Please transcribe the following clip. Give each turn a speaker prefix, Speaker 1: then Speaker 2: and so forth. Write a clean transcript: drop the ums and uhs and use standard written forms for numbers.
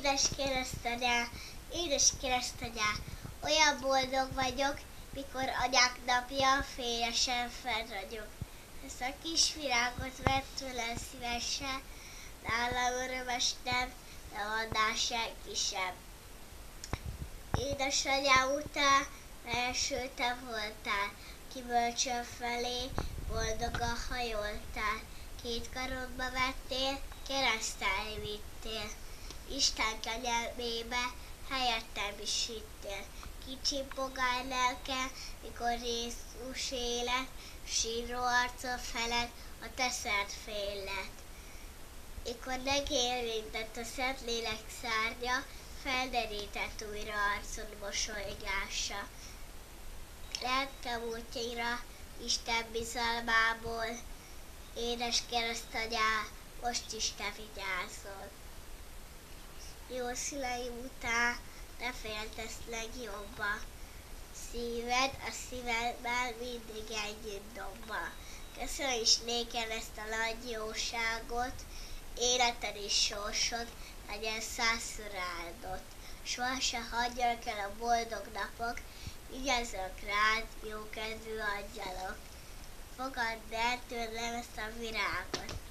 Speaker 1: Édes keresztanyá, édes keresztanyá, olyan boldog vagyok, mikor anyák napja fényesen felragyog. Ezt a kis virágot vett tőlem szívesen, nálam örömes nem adná senki sem. Édesanyám után első te voltál, ki bölcsön felé boldogan hajoltál. Két karodba vettél, keresztelni vittél. Isten kegyelmébe helyettem is hittél. Kicsi pogány lelke, mikor Jézus élet, síró arcon felett a te szent féllet. Mikor megérintett a Szentlélek szárnya, felderített újra arcon mosolygása. Lelkem útjaira Isten bizalmából, édes keresztanyá, most is te vigyázol. Jó szüleim után te féltesz legjobban, szíved a szívemmel mindig együtt dobba. Köszönöm is néked ezt a nagy jóságot, életed és sorsod legyen százszor áldott. Sohasem hagyjanak el a boldog napok, vigyázzanak rád, jókedvű angyalok. Fogadd el tőlem ezt a virágot.